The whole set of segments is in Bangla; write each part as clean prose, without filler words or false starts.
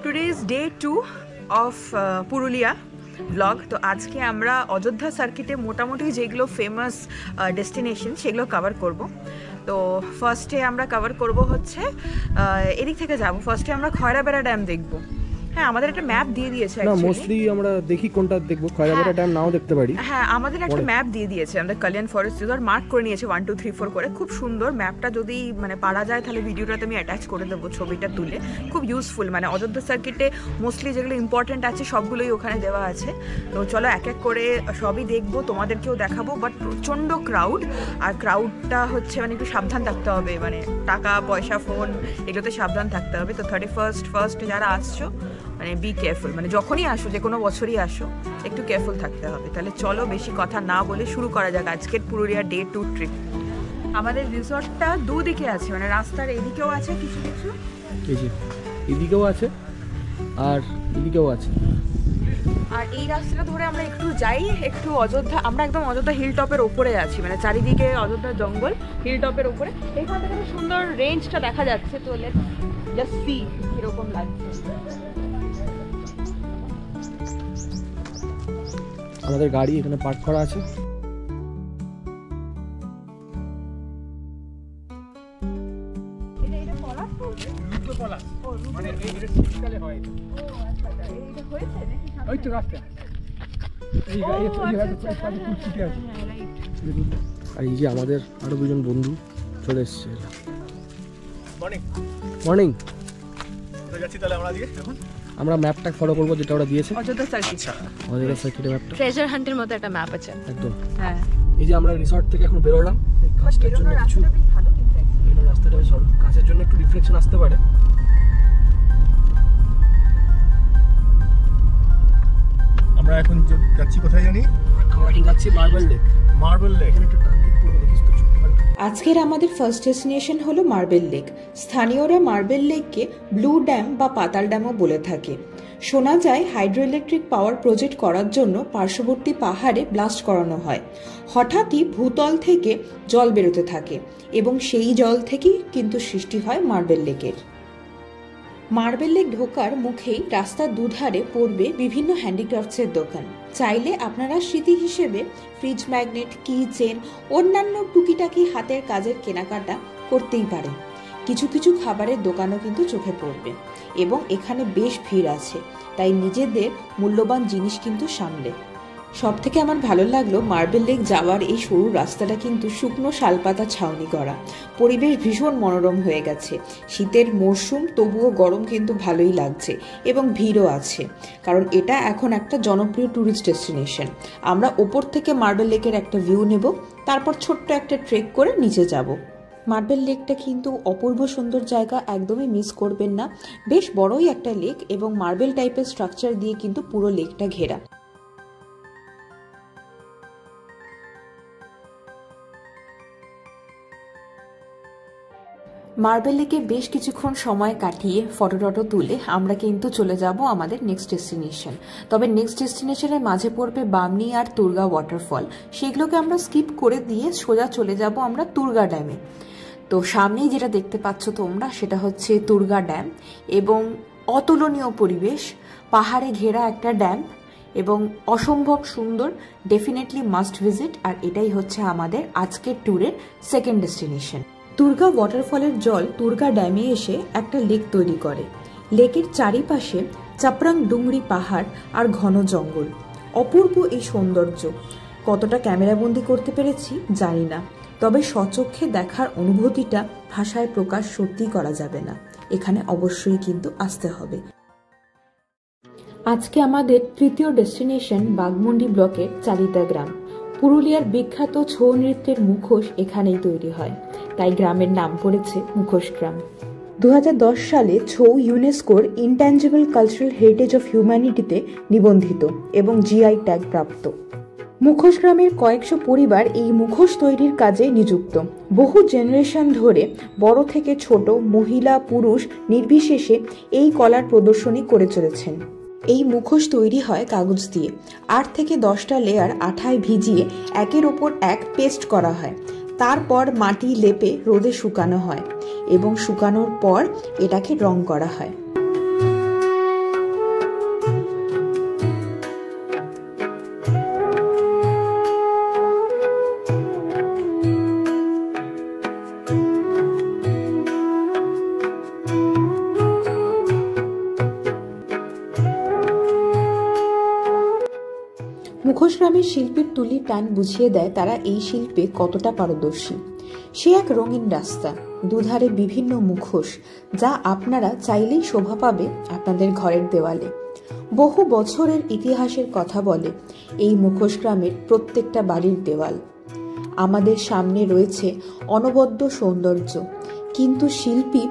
today is day 2 of Purulia vlog. তো আজকে আমরা অযোধ্যা সার্কিটে মোটামুটি যেগুলো ফেমাস ডেস্টিনেশন সেগুলো কভার করব। তো ফার্স্টে আমরা কভার করব হচ্ছে এদিক থেকে যাব। ফার্স্টে আমরা খয়রাবেড়া ড্যাম দেখব। হ্যাঁ, আমাদের একটা ম্যাপ দিয়ে দিয়েছে। না, মোস্টলি আমরা দেখি কোনটা দেখব, খয়রাবেড়া ড্যাম নাও দেখতে পারি। হ্যাঁ, আমাদের একটা ম্যাপ দিয়ে দিয়েছে, আমাদের কল্যাণ ফরেস্ট রিসর্ট মার্ক করে নিয়েছে 1 2 3 4 করে। খুব সুন্দর ম্যাপটা, যদি মানে পারা যায় তাহলে ভিডিওটাতে আমি অ্যাটাচ করে দেবো, ছবিটা তুলে। খুব ইউজফুল, মানে অযোধ্যা সার্কিটে মোস্টলি যেগুলো ইম্পর্টেন্ট আছে সবগুলোই ওখানে দেওয়া আছে। তো চলো এক এক করে সবই দেখবো, তোমাদেরকেও দেখাবো। বাট প্রচণ্ড ক্রাউড, আর ক্রাউডটা হচ্ছে মানে একটু সাবধান থাকতে হবে, মানে টাকা পয়সা ফোন এগুলোতে সাবধান থাকতে হবে। তো 31st যারা আসছো মানে বি কেয়ারফুল, মানে যখনই আসো, যে কোনো বছরই আসো, একটু কেয়ারফুল থাকতে হবে। তাহলে চলো বেশি কথা না বলে শুরু করা যাক আজকের পুরুলিয়া ডে 2 ট্রিপ। আমাদের রিসর্টটা দুদিকে আছে, মানে রাস্তার এদিকেও আছে কিছু কিছু, এই যে এদিকেও আছে আর এদিকেও আছে। আর এই রাস্তাটা ধরে আমরা একটু যাই, একটু অযোধ্যা, আমরা একদম অযোধ্যা হিল টপের ওপরে আছি, মানে চারিদিকে অযোধ্যা জঙ্গল, হিল টপের ওপরে। এখান থেকে সুন্দর রেঞ্জটা দেখা যাচ্ছে। তো লেটস জাস্ট সি কিরকম লাগছে। আমাদের গাড়ি এখানে পার্ক করা আছে। আর এই যে আমাদের আরো দুজন বন্ধু চলে এসছে। মর্নিং। আমরা ম্যাপটা ফলো করবো যেটা ওরা দিয়েছে, অযোধ্যা সার্কিট। অযোধ্যা সার্কিটের ম্যাপটা ট্রেজার হান্টের মতো একটা ম্যাপ আছে একদম। হ্যাঁ, এই যে আমরা রিসর্ট থেকে এখন বেরোলাম, কাজটার জন্য কিছু রাস্তাটা বেশ কাজের জন্য একটু রিফ্লেকশন আসতে পারে। আমরা এখন যাচ্ছি কোথায় জানি? আমরা এখন যাচ্ছি মার্বেল লেক। মার্বেল লেক একটা ট্রানজিট পড়বে, দেখিস তো। আজকের আমাদের ফার্স্ট ডেস্টিনেশন হলো মার্বেল লেক। স্থানীয়রা মার্বেল লেককে ব্লু ড্যাম বা পাতাল ড্যামও বলে থাকে। শোনা যায় হাইড্রো ইলেকট্রিক পাওয়ার প্রজেক্ট করার জন্য পার্শ্ববর্তী পাহাড়ে ব্লাস্ট করানো হয়। হঠাৎই ভূতল থেকে জল বেরোতে থাকে এবং সেই জল থেকেই কিন্তু সৃষ্টি হয় মার্বেল লেকের। মার্বেল লেক ঢোকার মুখেই রাস্তার দুধারে পড়বে বিভিন্ন হ্যান্ডিক্রাফটসের দোকান। চাইলে আপনারা স্মৃতি হিসেবে ফ্রিজ ম্যাগনেট, কি চেন, অন্যান্য টুকিটাকি হাতের কাজের কেনাকাটা করতেই পারেন। কিছু কিছু খাবারের দোকানও কিন্তু চোখে পড়বে এবং এখানে বেশ ভিড় আছে, তাই নিজেদের মূল্যবান জিনিস কিন্তু সামলে। সব থেকে আমার ভালো লাগলো মার্বেল লেক যাওয়ার এই সরু রাস্তাটা কিন্তু শুকনো শালপাতা ছাউনি করা। পরিবেশ ভীষণ মনোরম হয়ে গেছে। শীতের মরশুম, তবুও গরম কিন্তু ভালোই লাগছে এবং ভিড়ও আছে, কারণ এটা এখন একটা জনপ্রিয় ট্যুরিস্ট ডেস্টিনেশন। আমরা ওপর থেকে মার্বেল লেকের একটা ভিউ নেব, তারপর ছোট্ট একটা ট্রেক করে নিচে যাব। মার্বেল লেকটা কিন্তু অপূর্ব সুন্দর জায়গা, একদমই মিস করবেন না। বেশ বড়ই একটা লেক এবং মার্বেল টাইপের স্ট্রাকচার দিয়ে কিন্তু পুরো লেকটা ঘেরা। মার্বেল লেকে বেশ কিছুক্ষণ সময় কাটিয়ে ফটো তুলে আমরা কিন্তু চলে যাব আমাদের নেক্সট ডেস্টিনেশন। তবে নেক্সট ডেস্টিনেশনের মাঝে পড়বে বামনি আর তুর্গা ওয়াটারফল। সেগুলোকে আমরা স্কিপ করে দিয়ে সোজা চলে যাব আমরা তুর্গা ড্যামে। তো সামনেই যেটা দেখতে পাচ্ছ তোমরা, সেটা হচ্ছে তুর্গা ড্যাম এবং অতুলনীয় পরিবেশ, পাহাড়ে ঘেরা একটা ড্যাম এবং অসম্ভব সুন্দর। Definitely must visit. আর এটাই হচ্ছে আমাদের আজকের ট্যুরের সেকেন্ড ডেস্টিনেশন। তুর্গা ওয়াটারফলের জল তুর্গা ড্যামে এসে একটা লেক তৈরি করে। লেকের চারিপাশে চাপরাং ডুংরি পাহাড় আর ঘন জঙ্গল। অপূর্ব এই সৌন্দর্য কতটা ক্যামেরাবন্দি করতে পেরেছি জানি না, তবে স্বচক্ষে দেখার অনুভূতিটা ভাষায় প্রকাশ সত্যি করা যাবে না। এখানে অবশ্যই কিন্তু আসতে হবে। আজকে আমাদের তৃতীয় ডেস্টিনেশন বাঘমুন্ডি ব্লকের চালিতা গ্রাম। পুরুলিয়ার বিখ্যাত ছৌ নৃত্যের মুখোশ এখানেই তৈরি হয়, তাই গ্রামের নাম পড়েছে মুখোশ গ্রাম। 2010 সালে ছৌ ইউনেস্কোর ইনট্যাঞ্জিবল কালচারাল হেরিটেজ অফ হিউম্যানিটিতে নিবন্ধিত এবং জিআই ট্যাগ প্রাপ্ত। মুখোশ গ্রামের কয়েকশো পরিবার এই মুখোশ তৈরির কাজে নিযুক্ত। বহু জেনারেশন ধরে বড় থেকে ছোট, মহিলা পুরুষ নির্বিশেষে এই কলার প্রদর্শনী করে চলেছেন। এই মুখোশ তৈরি হয় কাগজ দিয়ে। 8 থেকে 10টা লেয়ার আঠায় ভিজিয়ে একের ওপর এক পেস্ট করা হয়। তারপর মাটি লেপে রোদে শুকানো হয় এবং শুকানোর পর এটাকে রং করা হয়। মুখোশ গ্রামের শিল্পীর তুলি টান বুঝিয়ে দেয় তারা এই শিল্পে কতটা পারদর্শী। সে এক রঙিন রাস্তা, দুধারে বিভিন্ন মুখোশ, যা আপনারা চাইলেই শোভা পাবে আপনাদের ঘরের দেওয়ালে। বহু বছরের ইতিহাসের কথা বলে এই মুখোশ গ্রামের প্রত্যেকটা বাড়ির দেওয়াল। আমাদের সামনে রয়েছে অনবদ্য সৌন্দর্য, কিন্তু শিল্পী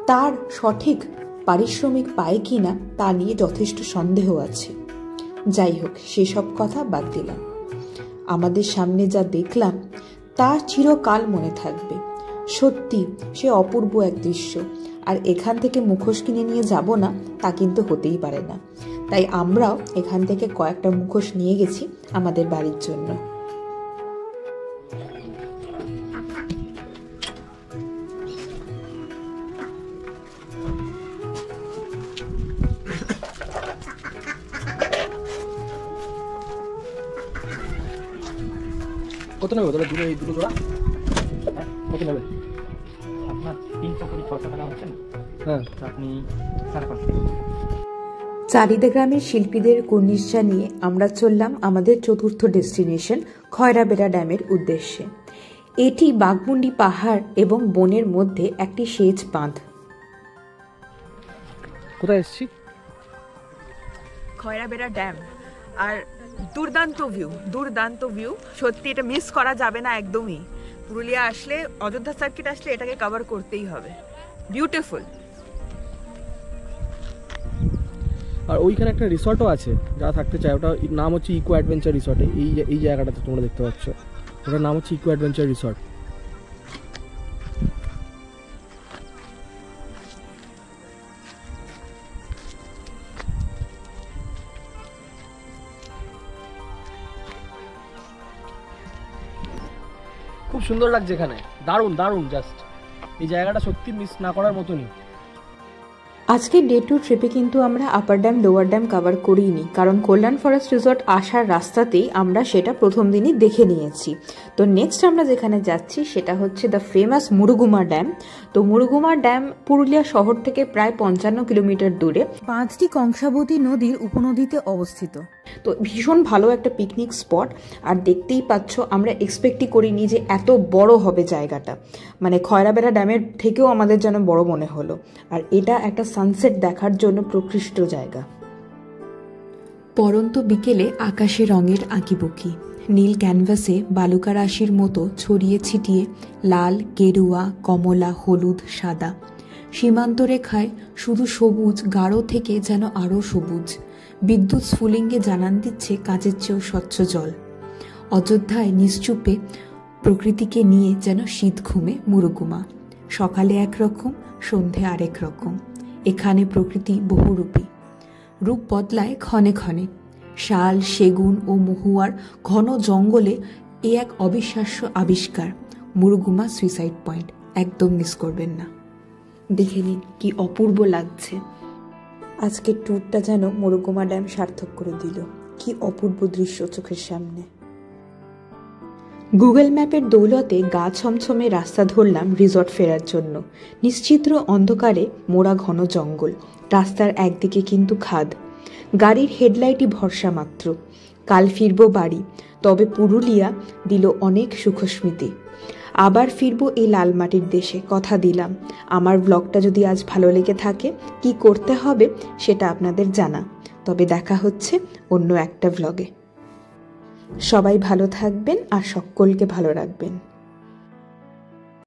তার সঠিক পারিশ্রমিক পায় কিনা তা নিয়ে যথেষ্ট সন্দেহ আছে। যাই হোক, সেসব কথা বাদ দিলাম। আমাদের সামনে যা দেখলাম তা চিরকাল মনে থাকবে। সত্যি সে অপূর্ব এক দৃশ্য, আর এখান থেকে মুখোশ কিনে নিয়ে যাব না তা কিন্তু হতেই পারে না। তাই আমরাও এখান থেকে কয়েকটা মুখোশ নিয়ে গেছি আমাদের বাড়ির জন্য। কত নেবে দাদা এই দুটো জোড়া? কত নেবে? আপনার 300 টাকা হচ্ছে না? হ্যাঁ, আপনি 5.5। চারিদা গ্রামের শিল্পীদের কুর্নিশ জানিয়ে আমরা চললাম আমাদের চতুর্থ ডেস্টিনেশন খয়রাবেড়া ড্যামের উদ্দেশ্যে। এটি বাঘমুন্ডি পাহাড় এবং বনের মধ্যে একটি সেচ বাঁধ। কোথায় এসেছি? খয়রাবেড়া ড্যাম। আর দুর্দান্ত ভিউ, সত্যি এটা মিস করা যাবে না একদমই। পুরুলিয়া আসলে, অযোধ্যা সার্কিট আসলে এটাকে কভার করতেই হবে। বিউটিফুল। আর ওইখানে একটা রিসর্টও আছে, যারা থাকতে চায়। ওটা নাম হচ্ছে ইকো অ্যাডভেঞ্চার রিসর্ট। এই জায়গাটাতে তোমরা দেখতে পাচ্ছ, ওটার নাম হচ্ছে ইকো অ্যাডভেঞ্চার রিসর্ট। খুব সুন্দর লাগছে এখানে, দারুণ জাস্ট। এই জায়গাটা সত্যি মিস না করার মতনই। আজকে ডে 2 ট্রিপে কিন্তু আমরা upper dam lower dam cover করিনি, কারণ কল্যাণ ফরেস্ট রিসর্ট আসার রাস্তাতেই আমরা সেটা প্রথম দিনই দেখে নিয়েছি। তো নেক্সট আমরা যেখানে যাচ্ছি সেটা হচ্ছে দ্য ফেমাস মুরুগুমা ড্যাম। তো মুরুগুমা ড্যাম পুরুলিয়া শহর থেকে প্রায় 55 কিলোমিটার দূরে বাঁধটি কংসাবতী নদীর উপনদীতে অবস্থিত। তো ভীষণ ভালো একটা পিকনিক স্পট। আর দেখতেই পাচ্ছ, আমরা এক্সপেক্টই করিনি যে এত বড় হবে জায়গাটা। মানে খয়রাবেড়া ড্যামের থেকেও আমাদের যেন বড় মনে হলো। আর এটা একটা সানসেট দেখার জন্য প্রকৃষ্ট জায়গা। পরন্ত বিকেলে আকাশে রঙের আঁকিবুকি, নীল ক্যানভাসে বালুকা রাশির মতো ছড়িয়ে ছিটিয়ে লাল, গেরুয়া, কমলা, হলুদ, সাদা। সীমান্ত রেখায় শুধু সবুজ, গাঢ় থেকে যেন আরও সবুজ। বিদ্যুৎ স্ফুলিঙ্গে জানান দিচ্ছে কাঁচের চেয়েও স্বচ্ছ জল। অযোধ্যায় নিশ্চুপে প্রকৃতিকে নিয়ে যেন শীত ঘুমে মুরুগুমা। সকালে একরকম, সন্ধে আরেক রকম। এখানে প্রকৃতি বহুরূপী, রূপ বদলায় ক্ষণে ক্ষণে। শাল, সেগুন ও মহুয়ার ঘন জঙ্গলে এ এক অবিশ্বাস্য আবিষ্কার। মুরুগুমা সুইসাইড পয়েন্ট একদম মিস করবেন না। দেখে নিন কি অপূর্ব লাগছে। আজকের ট্যুরটা যেন মুরুগুমা ড্যাম সার্থক করে দিল। কি অপূর্ব দৃশ্য চোখের সামনে। গুগল ম্যাপের দৌলতে গা ছমছমে রাস্তা ধরলাম রিসর্ট ফেরার জন্য। নিশ্চিদ্র অন্ধকারে মোড়া ঘন জঙ্গল, রাস্তার একদিকে কিন্তু খাদ। গাড়ির হেডলাইটই ভরসা মাত্র। কাল ফিরবো বাড়ি, তবে পুরুলিয়া দিল অনেক সুখস্মৃতি। আবার ফিরবো এই লাল মাটির দেশে, কথা দিলাম। আমার ব্লগটা যদি আজ ভালো লেগে থাকে, কি করতে হবে সেটা আপনাদের জানা। তবে দেখা হচ্ছে অন্য একটা ব্লগে। সবাই ভালো থাকবেন আর সকলকে ভালো রাখবেন।